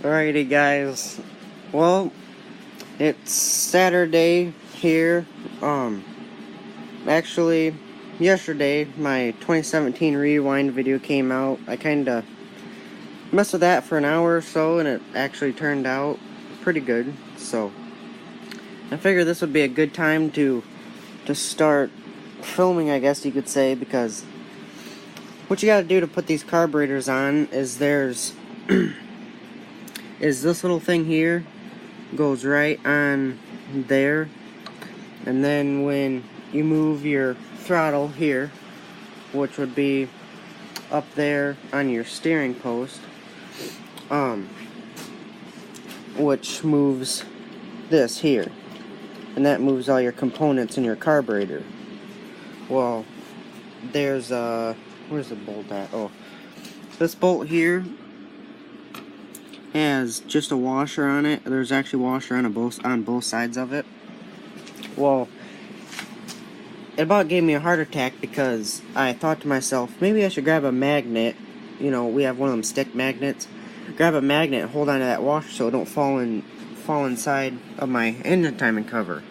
Alrighty guys, well, it's Saturday here. Actually, yesterday my 2017 Rewind video came out. I kinda messed with that for an hour or so, and it actually turned out pretty good. So, I figured this would be a good time to start filming, I guess you could say, because what you gotta do to put these carburetors on is is this little thing here goes right on there, and then when you move your throttle here, which would be up there on your steering post, which moves this here, and that moves all your components in your carburetor. Well, there's where's the bolt at? Oh, this bolt here has just a washer on it. There's actually a washer on both sides of it. Well, it about gave me a heart attack because I thought to myself, maybe I should grab a magnet. You know, we have one of them stick magnets. Grab a magnet and hold on to that washer so it don't fall inside of my engine timing cover.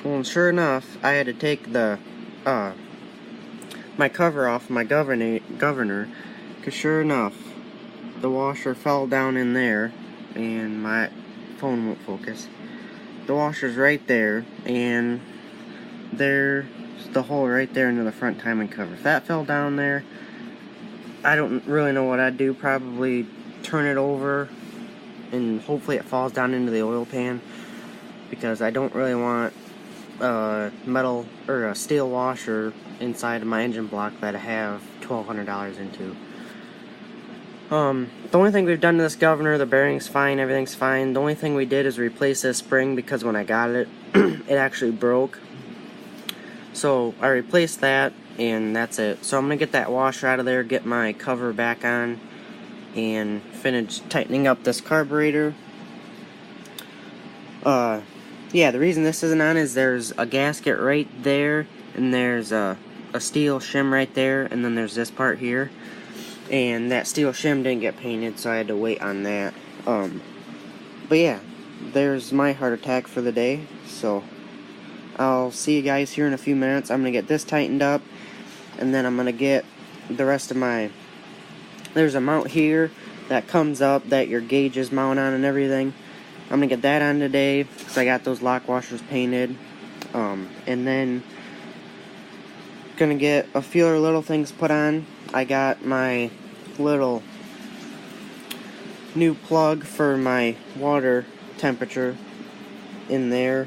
Well, sure enough, I had to take the my cover off my governor, because sure enough, the washer fell down in there, and my phone won't focus. The washer's right there, and there's the hole right there into the front timing cover. If that fell down there, I don't really know what I'd do. Probably turn it over, and hopefully it falls down into the oil pan, because I don't really want a metal or a steel washer inside of my engine block that I have $1,200 into. The only thing we've done to this governor, the bearing's fine, everything's fine. The only thing we did is replace this spring, because when I got it, it actually broke. So I replaced that, and that's it. So I'm going to get that washer out of there, get my cover back on, and finish tightening up this carburetor. Yeah, the reason this isn't on is there's a gasket right there, and there's a steel shim right there, and then there's this part here. And that steel shim didn't get painted, so I had to wait on that. But yeah, there's my heart attack for the day. So I'll see you guys here in a few minutes. I'm gonna get this tightened up, and then I'm gonna get the rest of my. There's a mount here that comes up that your gauges mount on and everything. I'm gonna get that on today because I got those lock washers painted. And then gonna get a few other little things put on. I got my little new plug for my water temperature in there,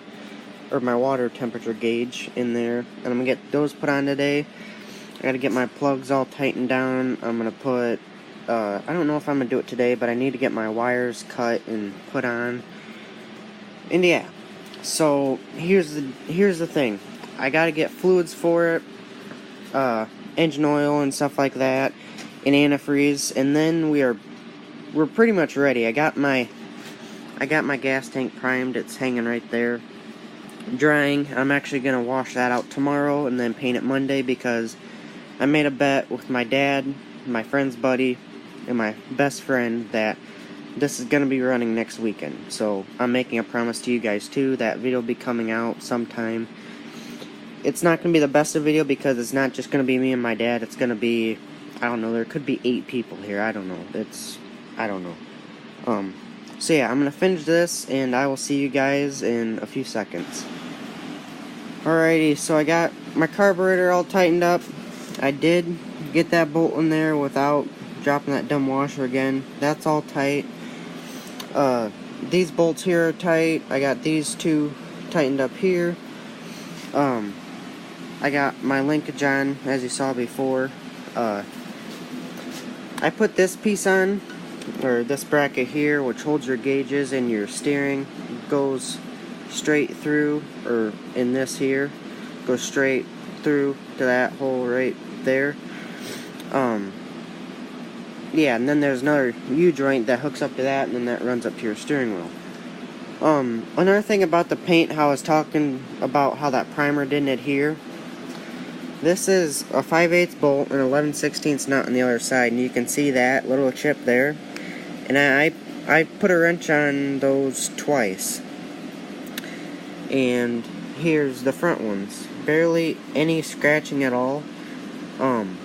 or my water temperature gauge in there, and I'm gonna get those put on today. I gotta get my plugs all tightened down. I'm gonna put I don't know if I'm gonna do it today, but I need to get my wires cut and put on. And yeah, so here's the thing. I gotta get fluids for it, engine oil and stuff like that, and antifreeze, and then we're pretty much ready. I got my gas tank primed. It's hanging right there, drying. I'm actually gonna wash that out tomorrow and then paint it Monday, because I made a bet with my dad, my friend's buddy, and my best friend that this is gonna be running next weekend. So I'm making a promise to you guys too. That video will be coming out sometime. It's not going to be the best of video, because it's not just going to be me and my dad. It's going to be, I don't know, there could be 8 people here. I don't know. I don't know. So yeah, I'm going to finish this, and I will see you guys in a few seconds. Alrighty, so I got my carburetor all tightened up. I did get that bolt in there without dropping that dumb washer again. That's all tight. These bolts here are tight. I got these two tightened up here. I got my linkage on, as you saw before. I put this piece on, or this bracket here, which holds your gauges, and your steering goes straight through, or in this here, goes straight through to that hole right there. Yeah, and then there's another U-joint that hooks up to that, and then that runs up to your steering wheel. Another thing about the paint, how I was talking about how that primer didn't adhere. This is a 5/8 bolt and 11/16 nut on the other side, and you can see that little chip there. And I put a wrench on those twice. And here's the front ones. Barely any scratching at all. And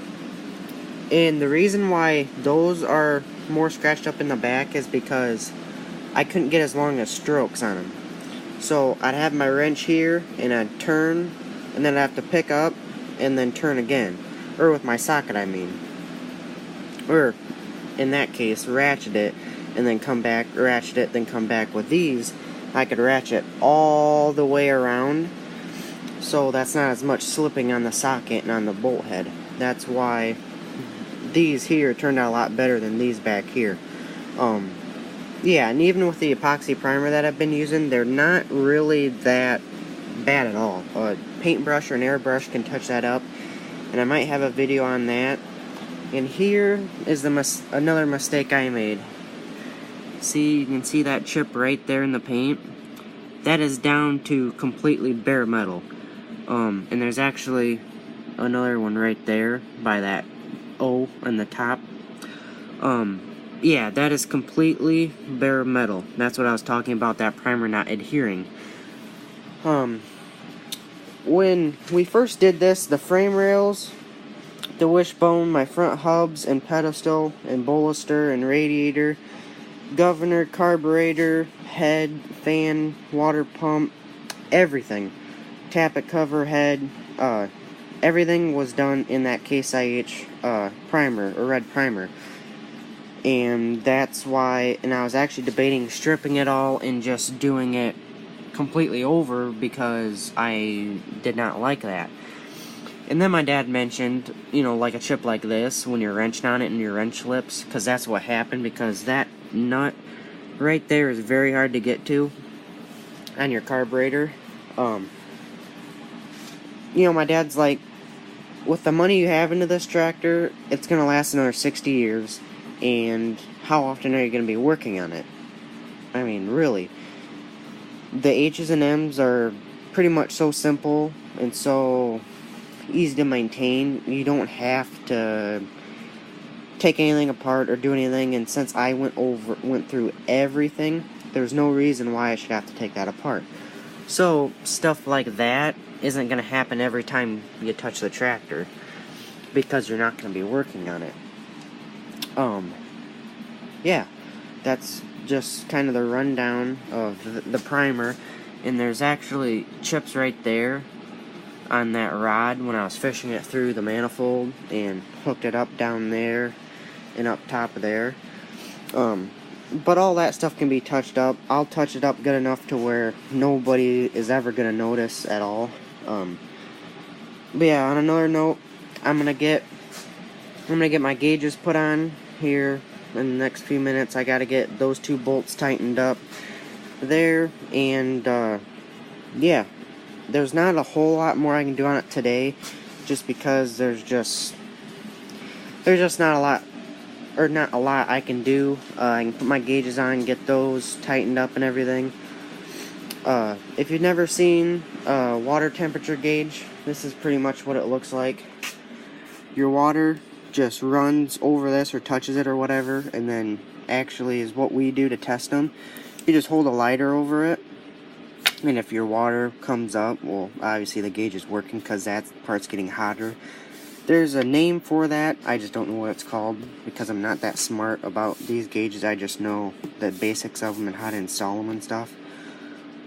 the reason why those are more scratched up in the back is because I couldn't get as long as strokes on them. So I'd have my wrench here, and I'd turn, and then I'd have to pick up, and then turn again. Or with my socket, I mean. Or, in that case, ratchet it, and then come back, ratchet it, then come back. With these, I could ratchet all the way around, so that's not as much slipping on the socket and on the bolt head. That's why these here turned out a lot better than these back here. Yeah, and even with the epoxy primer that I've been using, they're not really that bad at all. A paintbrush or an airbrush can touch that up, and I might have a video on that. And here is another mistake I made. See, you can see that chip right there in the paint. That is down to completely bare metal. And there's actually another one right there by that O on the top. Yeah, that is completely bare metal. That's what I was talking about, that primer not adhering. When we first did this, the frame rails, the wishbone, my front hubs and pedestal and bolister and radiator, governor, carburetor, head, fan, water pump, everything. Tappet cover, head, everything was done in that Case IH primer, or red primer. And that's why, and I was actually debating stripping it all and just doing it completely over because I did not like that. And then my dad mentioned, you know, like a chip like this, when you're wrenching on it and your wrench slips, because that's what happened, because that nut right there is very hard to get to on your carburetor. You know, my dad's like, with the money you have into this tractor, it's going to last another 60 years, and how often are you going to be working on it? I mean, really. The H's and M's are pretty much so simple and so easy to maintain. You don't have to take anything apart or do anything, and since I went through everything, there's no reason why I should have to take that apart. So stuff like that isn't going to happen every time you touch the tractor, because you're not going to be working on it. Yeah, that's just kind of the rundown of the primer. And there's actually chips right there on that rod when I was fishing it through the manifold and hooked it up down there and up top of there. But all that stuff can be touched up. I'll touch it up good enough to where nobody is ever going to notice at all. But yeah, on another note, I'm gonna get my gauges put on here in the next few minutes. I gotta get those two bolts tightened up there, and yeah, there's not a whole lot more I can do on it today, just because there's just not a lot, or not a lot I can do. I can put my gauges on, get those tightened up and everything. If you've never seen a water temperature gauge, this is pretty much what it looks like. Your water just runs over this or touches it or whatever, and then actually is what we do to test them. You just hold a lighter over it, and if your water comes up, well, obviously the gauge is working because that part's getting hotter. There's a name for that. I just don't know what it's called because I'm not that smart about these gauges. I just know the basics of them and how to install them and stuff.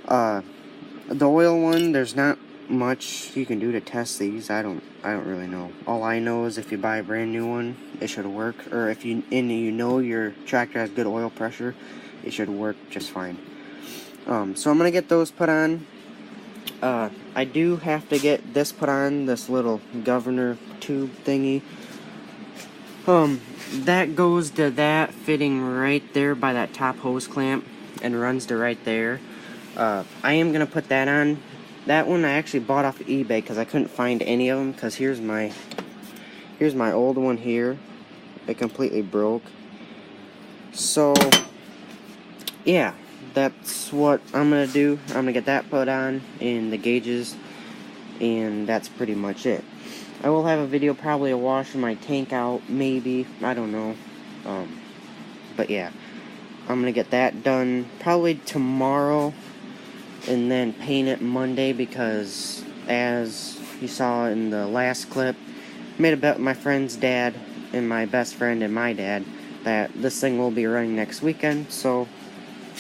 The oil one, there's not much you can do to test these. I don't really know. All I know is if you buy a brand new one, it should work. Or if you know your tractor has good oil pressure, it should work just fine. So I'm gonna get those put on. I do have to get this put on, this little governor tube thingy. That goes to that fitting right there by that top hose clamp and runs to right there. I am gonna put that on. That one I actually bought off of eBay because I couldn't find any of them. Because here's my old one here. It completely broke. So yeah, that's what I'm gonna do. I'm gonna get that put on in the gauges, and that's pretty much it. I will have a video, probably of washing my tank out, maybe, I don't know. But yeah, I'm gonna get that done probably tomorrow, and then paint it Monday, because as you saw in the last clip, I made a bet with my friend's dad and my best friend and my dad that this thing will be running next weekend. So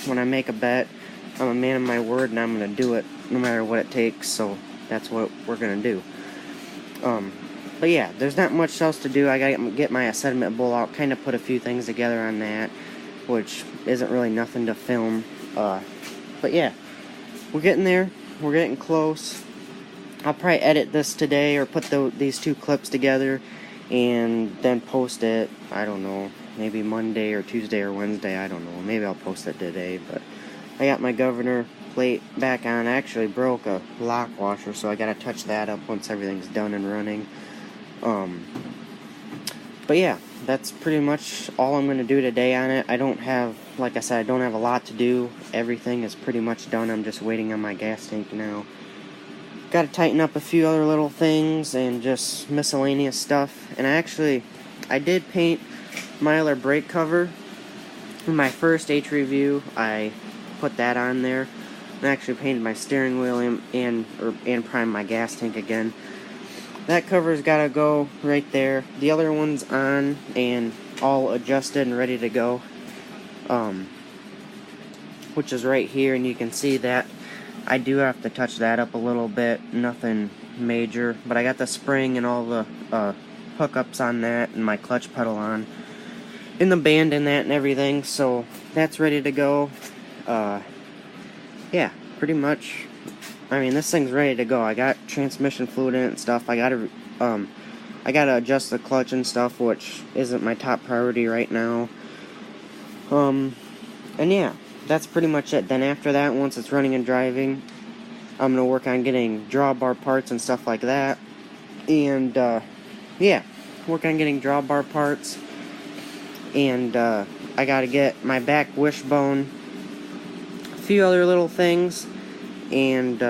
when I make a bet, I'm a man of my word, and I'm gonna do it no matter what it takes. So that's what we're gonna do. But yeah, there's not much else to do. I gotta get my sediment bowl out, kind of put a few things together on that, which isn't really nothing to film. But yeah, we're getting there. We're getting close. I'll probably edit this today, or put these two clips together and then post it, I don't know, maybe Monday or Tuesday or Wednesday, I don't know. Maybe I'll post it today. But I got my governor plate back on. I actually broke a lock washer, so I gotta touch that up once everything's done and running. But yeah, that's pretty much all I'm gonna do today on it. I don't have, like I said, I don't have a lot to do. Everything is pretty much done. I'm just waiting on my gas tank now. Gotta tighten up a few other little things and just miscellaneous stuff. And I did paint my other brake cover. In my first H review, I put that on there. I actually painted my steering wheel and primed my gas tank again. That cover's gotta go right there. The other one's on and all adjusted and ready to go. Which is right here, and you can see that I do have to touch that up a little bit. Nothing major, but I got the spring and all the hookups on that, and my clutch pedal on, and the band in that and everything, so that's ready to go. Yeah, pretty much. I mean, this thing's ready to go. I got transmission fluid in it and stuff. I gotta adjust the clutch and stuff, which isn't my top priority right now. And yeah, that's pretty much it. Then after that, once it's running and driving, I'm gonna work on getting drawbar parts and stuff like that. And yeah, work on getting drawbar parts. And I gotta get my back wishbone, a few other little things. And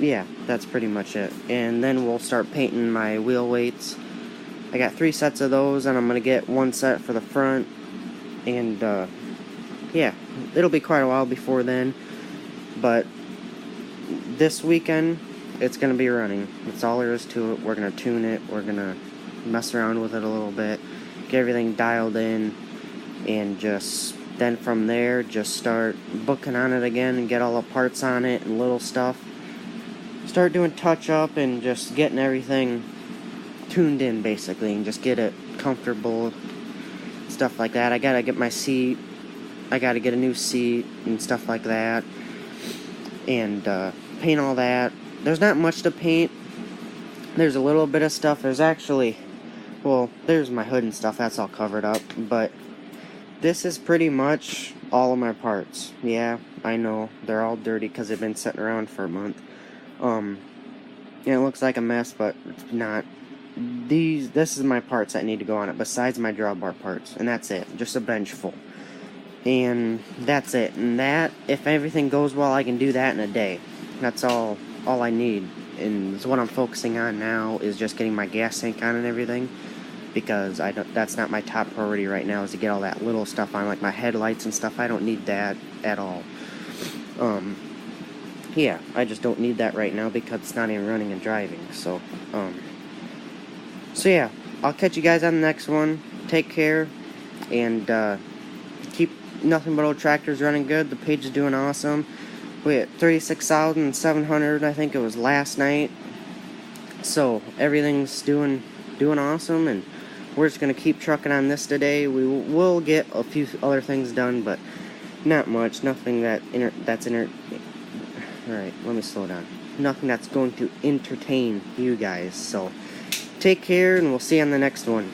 yeah, that's pretty much it. And then we'll start painting my wheel weights. I got 3 sets of those, and I'm gonna get 1 set for the front. And yeah, it'll be quite a while before then, but this weekend it's gonna be running. That's all there is to it. We're gonna tune it. We're gonna mess around with it a little bit, get everything dialed in, and then from there, just start booking on it again and get all the parts on it and little stuff. Start doing touch-up and just getting everything tuned in, basically, and just get it comfortable, stuff like that. I gotta get my seat. I gotta get a new seat and stuff like that. And paint all that. There's not much to paint. There's a little bit of stuff. There's my hood and stuff. That's all covered up. But this is pretty much all of my parts. Yeah, I know. They're all dirty because they've been sitting around for a month. Yeah, it looks like a mess, but it's not. This is my parts that need to go on it, besides my drawbar parts. And that's it. Just a bench full. And that's it. And that, if everything goes well, I can do that in a day. That's all I need. And what I'm focusing on now is just getting my gas tank on and everything. Because that's not my top priority right now, is to get all that little stuff on, like my headlights and stuff. I don't need that at all. Yeah, I just don't need that right now because it's not even running and driving. So yeah, I'll catch you guys on the next one. Take care, and keep Nothing But Old Tractors running good. The page is doing awesome. We hit 36,700, I think it was last night. So everything's doing awesome, and we're just going to keep trucking on this today. We will get a few other things done, but not much. Nothing Alright, let me slow down. Nothing that's going to entertain you guys. So take care, and we'll see you on the next one.